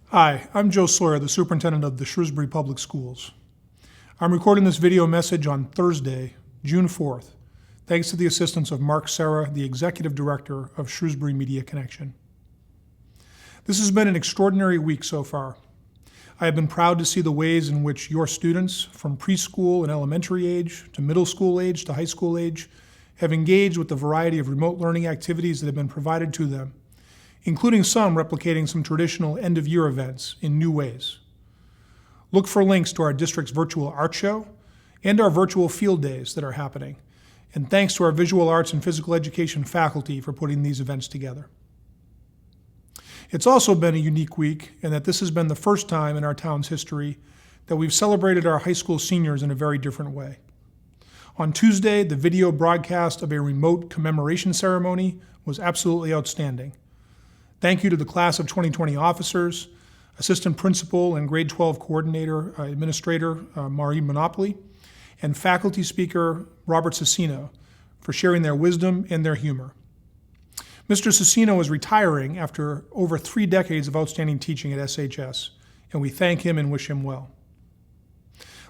Hi, I'm Joe Sawyer, the Superintendent of the Shrewsbury Public Schools. I'm recording this video message on Thursday, June 4th, thanks to the assistance of Mark Serra, the Executive Director of Shrewsbury Media Connection. This has been an extraordinary week so far. I have been proud to see the ways in which your students, from preschool and elementary age to middle school age to high school age, have engaged with the variety of remote learning activities that have been provided to them, including some replicating some traditional end-of-year events in new ways. Look for links to our district's virtual art show and our virtual field days that are happening, and thanks to our visual arts and physical education faculty for putting these events together. It's also been a unique week in that this has been the first time in our town's history that we've celebrated our high school seniors in a very different way. On Tuesday, the video broadcast of a remote commemoration ceremony was absolutely outstanding. Thank you to the class of 2020 officers, assistant principal and grade 12 coordinator administrator Marie Monopoly, and faculty speaker Robert Cicino for sharing their wisdom and their humor. Mr. Cicino is retiring after over 3 decades of outstanding teaching at SHS, and we thank him and wish him well.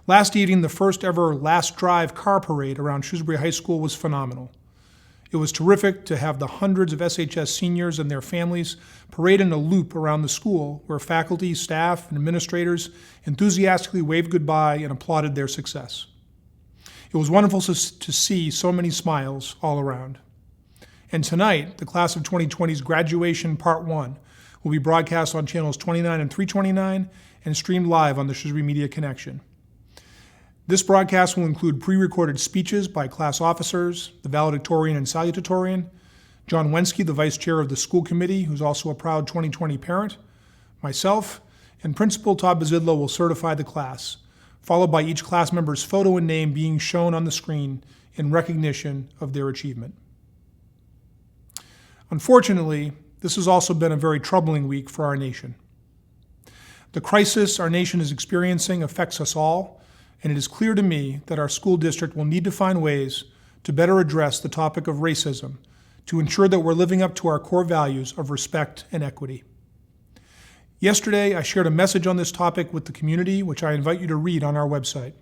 Last evening, the first ever Last Drive car parade around Shrewsbury High School was phenomenal. It was terrific to have the hundreds of SHS seniors and their families parade in a loop around the school where faculty, staff, and administrators enthusiastically waved goodbye and applauded their success. It was wonderful to see so many smiles all around. And tonight, the class of 2020's graduation part 1 will be broadcast on channels 29 and 329 and streamed live on the Shrewsbury Media Connection. This broadcast will include pre-recorded speeches by class officers, the valedictorian and salutatorian, John Wensky, the vice chair of the school committee, who's also a proud 2020 parent, myself, and Principal Todd Bazidlo will certify the class, followed by each class member's photo and name being shown on the screen in recognition of their achievement. Unfortunately, this has also been a very troubling week for our nation. The crisis our nation is experiencing affects us all, and it is clear to me that our school district will need to find ways to better address the topic of racism to ensure that we're living up to our core values of respect and equity. Yesterday, I shared a message on this topic with the community, which I invite you to read on our website.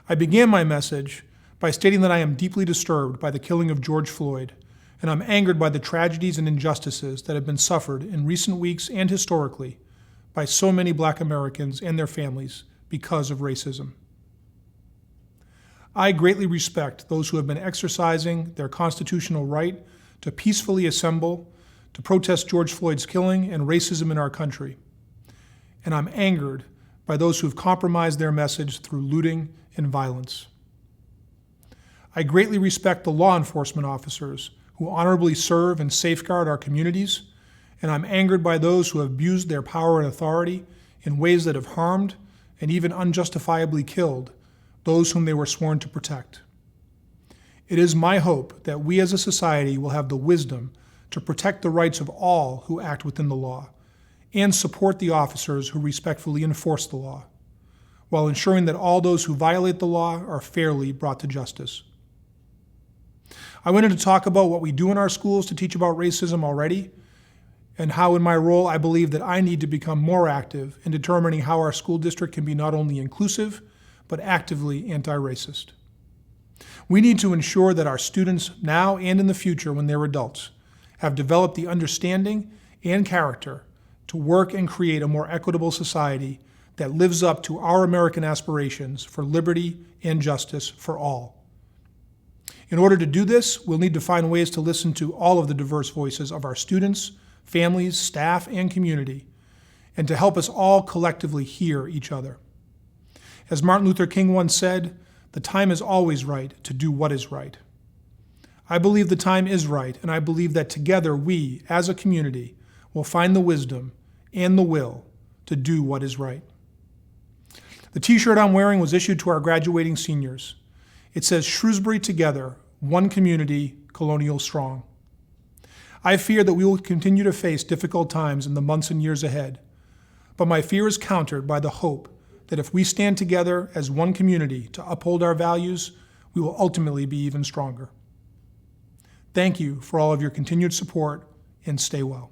I began my message by stating that I am deeply disturbed by the killing of George Floyd, and I'm angered by the tragedies and injustices that have been suffered in recent weeks and historically by so many Black Americans and their families because of racism. I greatly respect those who have been exercising their constitutional right to peacefully assemble to protest George Floyd's killing and racism in our country. And I'm angered by those who have compromised their message through looting and violence. I greatly respect the law enforcement officers who honorably serve and safeguard our communities, and I'm angered by those who have abused their power and authority in ways that have harmed and even unjustifiably killed those whom they were sworn to protect. It is my hope that we as a society will have the wisdom to protect the rights of all who act within the law and support the officers who respectfully enforce the law, while ensuring that all those who violate the law are fairly brought to justice. I wanted to talk about what we do in our schools to teach about racism already, and how in my role I believe that I need to become more active in determining how our school district can be not only inclusive, but actively anti-racist. We need to ensure that our students now and in the future when they're adults have developed the understanding and character to work and create a more equitable society that lives up to our American aspirations for liberty and justice for all. In order to do this, we'll need to find ways to listen to all of the diverse voices of our students, families, staff, and community, and to help us all collectively hear each other. As Martin Luther King once said, the time is always right to do what is right. I believe the time is right, and I believe that together we, as a community, will find the wisdom and the will to do what is right. The t-shirt I'm wearing was issued to our graduating seniors. It says, "Shrewsbury together, one community, colonial strong." I fear that we will continue to face difficult times in the months and years ahead, but my fear is countered by the hope that if we stand together as one community to uphold our values, we will ultimately be even stronger. Thank you for all of your continued support, and stay well.